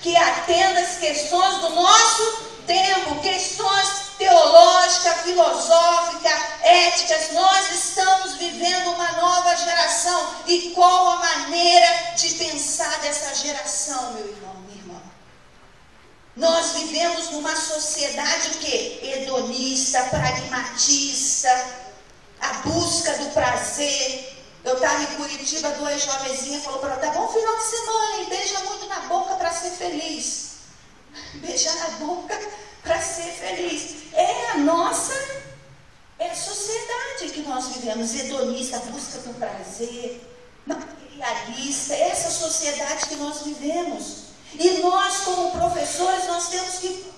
que atenda às questões do nosso tempo, questões teológicas, filosóficas, éticas. Nós estamos vivendo uma nova geração. E qual a maneira de pensar dessa geração, meu irmão, minha irmã? Nós vivemos numa sociedade o quê? Hedonista, pragmatista, a busca do prazer. Eu estava em Curitiba, 2 jovenzinhas falaram para ela: tá bom final de semana, hein? Beija muito na boca para ser feliz. Beijar na boca para ser feliz. É a nossa, é a sociedade que nós vivemos, hedonista, a busca do prazer, materialista, essa sociedade que nós vivemos. E nós, como professores, nós temos que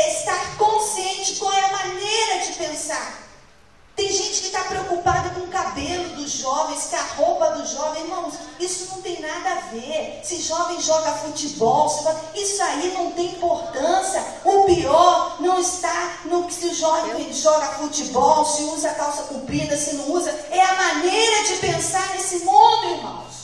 estar conscientes qual é a maneira de pensar. Tem gente que está preocupada com o cabelo dos jovens, com a roupa dos jovens. Irmãos, isso não tem nada a ver. Se jovem joga futebol, isso aí não tem importância. O pior não está no que se o jovem joga futebol, se usa calça comprida, se não usa. É a maneira de pensar nesse mundo, irmãos.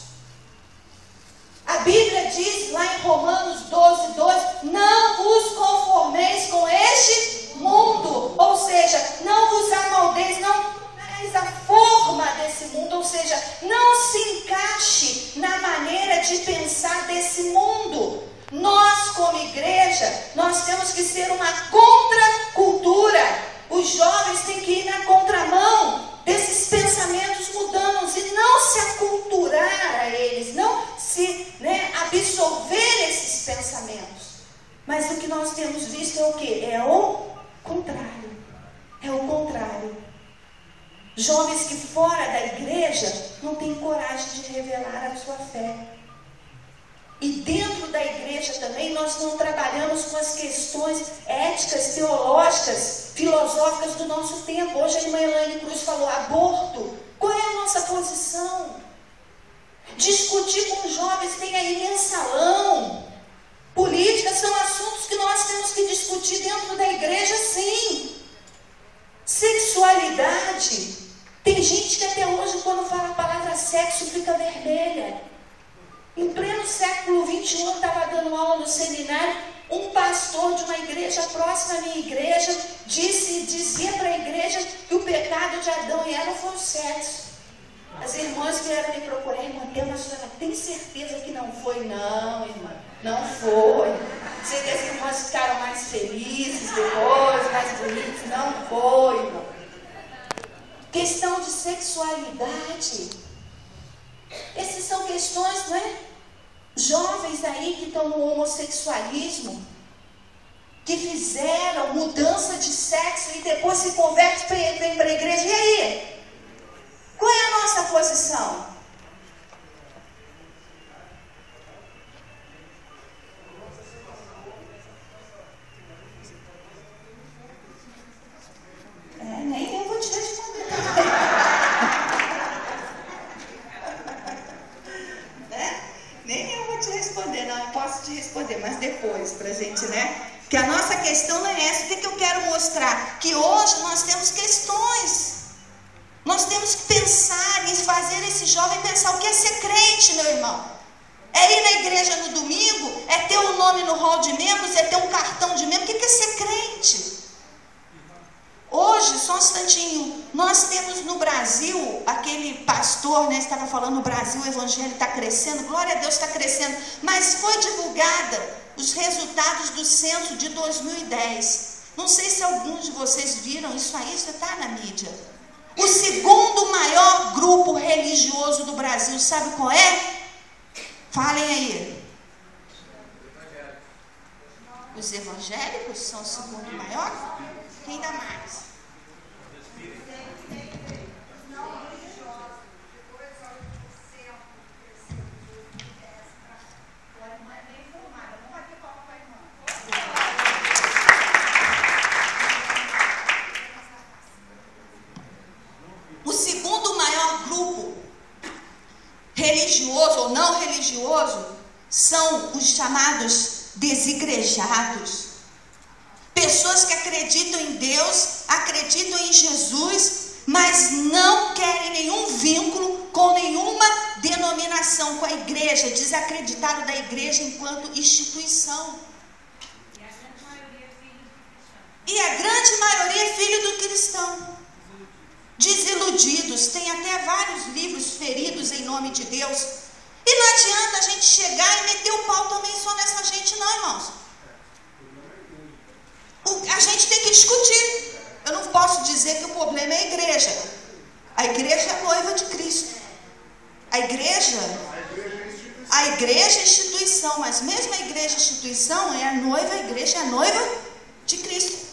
A Bíblia diz lá em Romanos 12:2, não vos conformeis com este mundo, ou seja, não vos amoldeis, não torneis a forma desse mundo, ou seja, não se encaixe na maneira de pensar desse mundo. Nós, como igreja, nós temos que ser uma contracultura. Os jovens têm que ir na contramão desses pensamentos mudanos e não se aculturar a eles, não se absorver esses pensamentos. Mas o que nós temos visto é o quê? É o contrário. É o contrário. Jovens que fora da igreja não têm coragem de revelar a sua fé. E dentro da igreja também nós não trabalhamos com as questões éticas, teológicas, filosóficas do nosso tempo. Hoje a irmã Elaine Cruz falou aborto. Qual é a nossa posição? Discutir com os jovens, tem aí mensalão. Política são assuntos que nós temos que discutir dentro da igreja, sim. Sexualidade. Tem gente que até hoje, quando fala a palavra sexo, fica vermelha. Em pleno século XXI, eu estava dando aula no seminário, um pastor de uma igreja próxima à minha igreja dizia para a igreja que o pecado de Adão e Eva foi o sexo. As irmãs vieram me procurar: irmã, a senhora tem certeza que não foi? Não, irmã, não foi. Sei que as irmãs ficaram mais felizes depois, mais bonitas. Não foi, irmão. Questão de sexualidade. Essas são questões, não é? Jovens aí que estão no homossexualismo, que fizeram mudança de sexo e depois se convertem e vêm para a igreja. E aí? Qual é a nossa posição? Nem eu vou te responder. Nem eu vou te responder, não. Eu posso te responder, mas depois, pra gente, Que a nossa questão não é essa. O que eu quero mostrar? Que hoje nós temos questões. Nós temos que pensar e fazer esse jovem pensar o que é ser crente, meu irmão. É ir na igreja no domingo, é ter um nome no hall de membros, é ter um cartão de membro. O que é ser crente? Hoje, só um instantinho, nós temos no Brasil, aquele pastor, estava falando, no Brasil o evangelho está crescendo, glória a Deus, está crescendo, mas foi divulgada os resultados do censo de 2010. Não sei se alguns de vocês viram, isso aí já está na mídia. O segundo maior grupo religioso do Brasil, sabe qual é? Falem aí. Os evangélicos são o segundo maior? Quem dá mais? O segundo maior grupo religioso ou não religioso são os chamados desigrejados. Pessoas que acreditam em Deus, acreditam em Jesus, mas não querem nenhum vínculo com nenhuma denominação, com a igreja, desacreditaram da igreja enquanto instituição. E a grande maioria é filho do cristão. Desiludidos, tem até vários livros feridos em nome de Deus. E não adianta a gente chegar e meter o pau também só nessa gente não, irmãos. A gente tem que discutir. Eu não posso dizer que o problema é a igreja. A igreja é a noiva de Cristo. A igreja é instituição, mas mesmo a igreja instituição é a noiva, a igreja é a noiva de Cristo.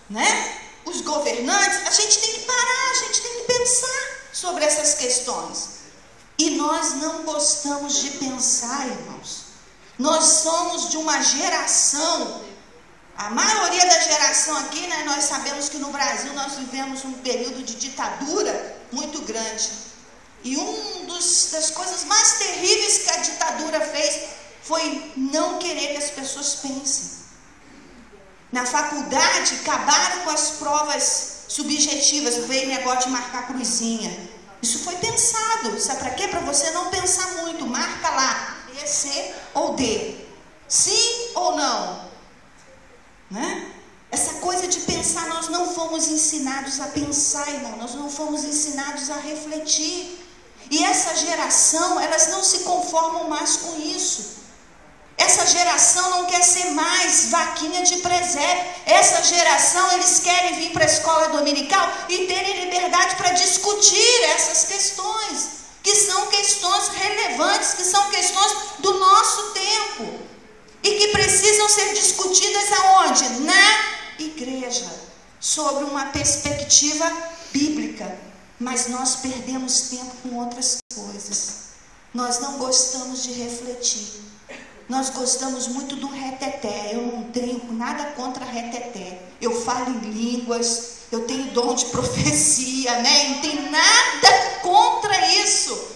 Né? Os governantes, a gente tem que parar, a gente tem que pensar sobre essas questões. E nós não gostamos de pensar, irmãos. Nós somos de uma geração, a maioria da geração aqui, né, nós sabemos que no Brasil nós vivemos um período de ditadura muito grande. E das coisas mais terríveis que a ditadura fez foi não querer que as pessoas pensem. Na faculdade, acabaram com as provas subjetivas, veio negócio de marcar cruzinha. Isso foi pensado, sabe para quê? Para você não pensar muito, marca lá, B, C ou D. Sim ou não? Né? Essa coisa de pensar, nós não fomos ensinados a pensar, irmão, nós não fomos ensinados a refletir. E essa geração, elas não se conformam mais com isso. Essa geração não quer ser mais vaquinha de presépio. Essa geração, eles querem vir para a escola dominical e terem liberdade para discutir essas questões, que são questões relevantes, que são questões do nosso tempo e que precisam ser discutidas aonde? Na igreja, sobre uma perspectiva bíblica. Mas nós perdemos tempo com outras coisas. Nós não gostamos de refletir. Nós gostamos muito do reteté. Eu não tenho nada contra reteté. Eu falo em línguas, eu tenho dom de profecia, né? Não tenho nada contra isso.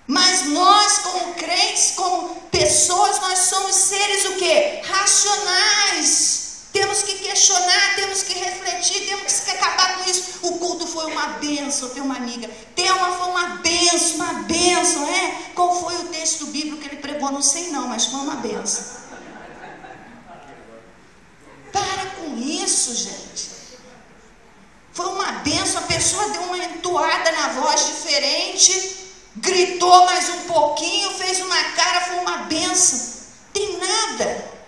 Mas nós, como crentes, como pessoas, nós somos seres o quê? Racionais. Temos que questionar, temos que refletir, temos que acabar com isso. O culto foi uma bênção, tem uma amiga. Thelma foi uma bênção, é? Qual foi o texto bíblico que ele pregou? Não sei não, mas foi uma bênção. Para com isso, gente. Foi uma bênção, a pessoa deu uma entoada na voz diferente, gritou mais um pouquinho, fez uma cara, foi uma bênção. Tem nada.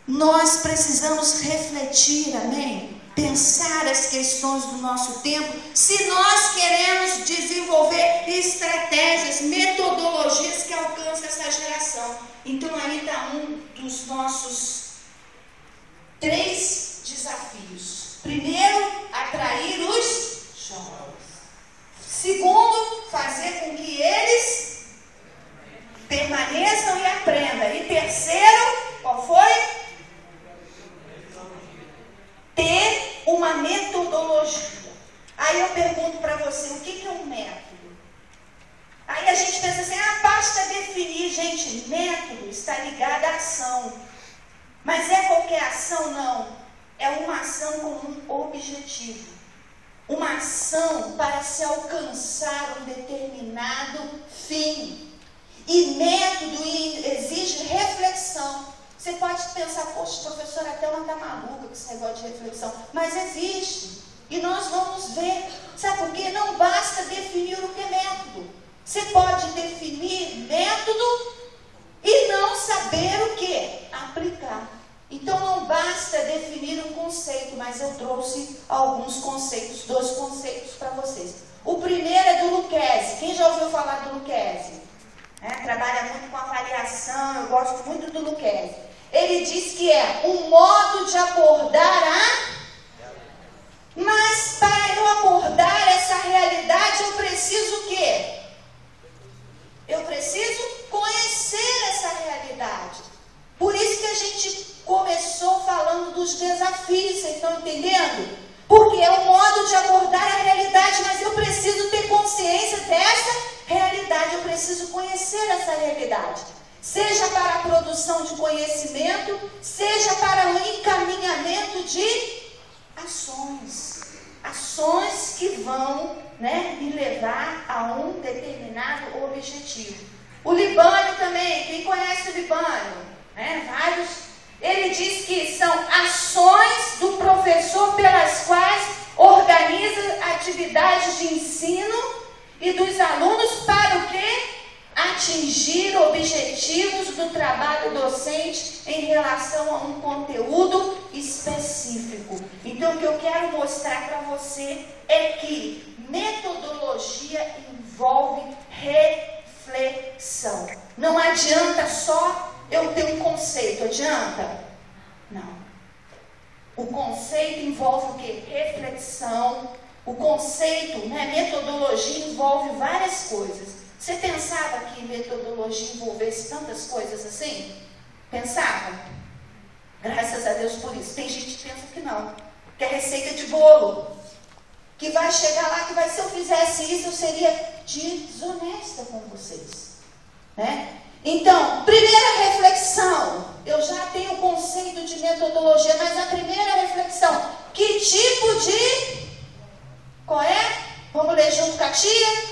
Nós precisamos refletir, amém? Pensar as questões do nosso tempo, se nós queremos desenvolver estratégias, metodologias que alcancem essa geração. Então aí está um dos nossos 3 desafios. Primeiro, atrair os jovens. Segundo, fazer com que eles permaneçam e aprendam. E terceiro, qual foi? Ter uma metodologia. Aí eu pergunto para você, o que é um método? Aí a gente pensa assim, basta definir. Gente, método está ligado à ação. Mas é qualquer ação? Não. É uma ação com um objetivo. Uma ação para se alcançar um determinado fim. E método exige reflexão. Você pode pensar, poxa, professora, até ela está maluca com esse negócio de reflexão. Mas existe. E nós vamos ver. Sabe por quê? Não basta definir o que é método. Você pode definir método e não saber o que? Aplicar. Então não basta definir um conceito, mas eu trouxe alguns conceitos, 2 conceitos para vocês. O primeiro é do Lucchesi. Quem já ouviu falar do Lucchesi? Trabalha muito com avaliação, eu gosto muito do Lucchesi. Ele diz que é um modo de abordar Mas para eu abordar essa realidade, eu preciso o quê? Eu preciso conhecer essa realidade. Por isso que a gente começou falando dos desafios, vocês estão entendendo? Porque é um modo de abordar a realidade, mas eu preciso ter consciência dessa realidade, eu preciso conhecer essa realidade. Seja para a produção de conhecimento, seja para o encaminhamento de ações que vão, né, me levar a um determinado objetivo. O Libânio também, quem conhece o Libânio? Né, vários. Ele diz que são ações do professor pelas quais organiza atividades de ensino e dos alunos para o quê? Atingir objetivos do trabalho docente em relação a um conteúdo específico. Então, o que eu quero mostrar para você é que metodologia envolve reflexão. Não adianta só eu ter um conceito, adianta? Não. O conceito envolve o quê? Reflexão. O conceito, né, metodologia envolve várias coisas. Você pensava que metodologia envolvesse tantas coisas assim? Pensava? Graças a Deus por isso. Tem gente que pensa que não. Que é receita de bolo. Que vai chegar lá, que vai, se eu fizesse isso, eu seria desonesta com vocês. Né? Então, primeira reflexão. Eu já tenho o conceito de metodologia, mas a primeira reflexão. Que tipo de... Qual é? Vamos ler junto com a tia?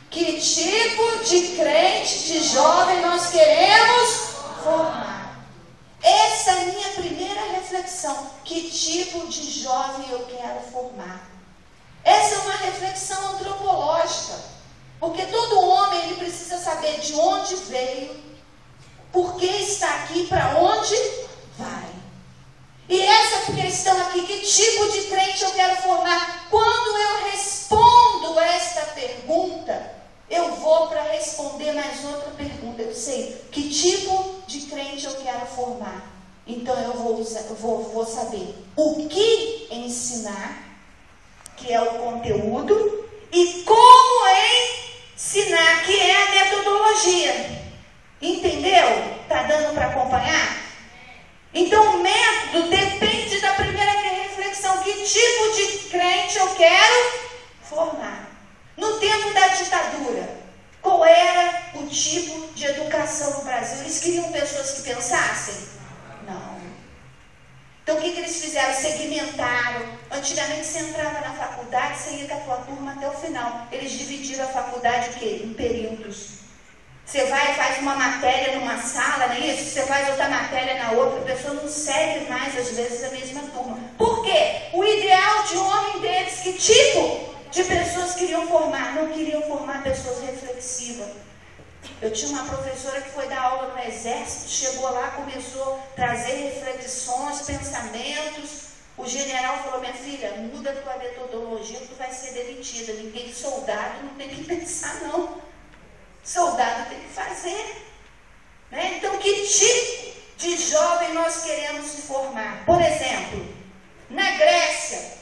Que tipo de crente, de jovem nós queremos formar? Essa é a minha primeira reflexão. Que tipo de jovem eu quero formar? Essa é uma reflexão antropológica. Porque todo homem ele precisa saber de onde veio, por que está aqui, para onde vai. E essa questão aqui, que tipo de crente eu quero formar? Quando eu respondo esta pergunta, eu vou para responder mais outra pergunta. Eu sei que tipo de crente eu quero formar. Então eu vou saber o que ensinar, que é o conteúdo, e como ensinar, que é a metodologia. Entendeu? Está dando para acompanhar? Então o método depende da primeira reflexão. Que tipo de crente eu quero formar? No tempo da ditadura, qual era o tipo de educação no Brasil? Eles queriam pessoas que pensassem? Não. Então o que eles fizeram? Segmentaram. Antigamente você entrava na faculdade, você ia com a tua turma até o final. Eles dividiram a faculdade o quê? Em períodos. Você vai e faz uma matéria numa sala, não é isso? Você faz outra matéria na outra, a pessoa não segue mais, às vezes, a mesma turma. Por quê? O ideal de homem deles, que tipo de pessoas queriam formar? Não queriam formar pessoas reflexivas. Eu tinha uma professora que foi dar aula no exército, chegou lá, começou a trazer reflexões, pensamentos. O general falou: minha filha, muda a tua metodologia, tu vai ser demitida. Ninguém, soldado, não tem que pensar, não. Soldado tem que fazer. Né? Então, que tipo de jovem nós queremos formar? Por exemplo, na Grécia,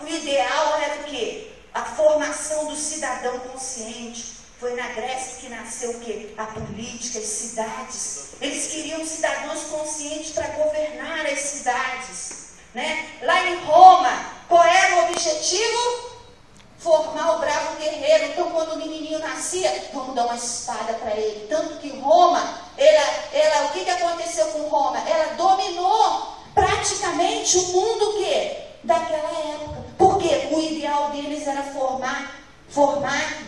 o ideal era o quê? A formação do cidadão consciente. Foi na Grécia que nasceu o quê? A política, as cidades. Eles queriam cidadãos conscientes para governar as cidades. Né? Lá em Roma, qual era o objetivo? Formar o bravo guerreiro. Então, quando o menininho nascia, vamos dar uma espada para ele. Tanto que Roma, o que aconteceu com Roma? Ela dominou praticamente o mundo daquela época. Porque o ideal deles era formar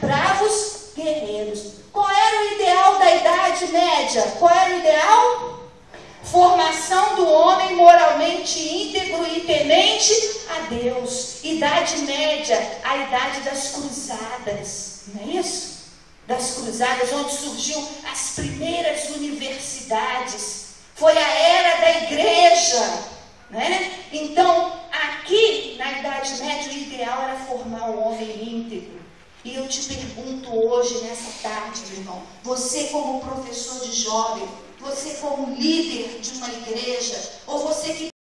bravos guerreiros. Qual era o ideal da Idade Média? Qual era o ideal? Formação do homem moralmente íntegro e temente a Deus. Idade Média, a idade das cruzadas, não é isso? Das cruzadas, onde surgiu as primeiras universidades. Foi a era da igreja, né? Então, aqui na Idade Média, o ideal era formar o homem íntegro. E eu te pergunto hoje, nessa tarde, meu irmão, você como professor de jovem, você como líder de uma igreja, ou você que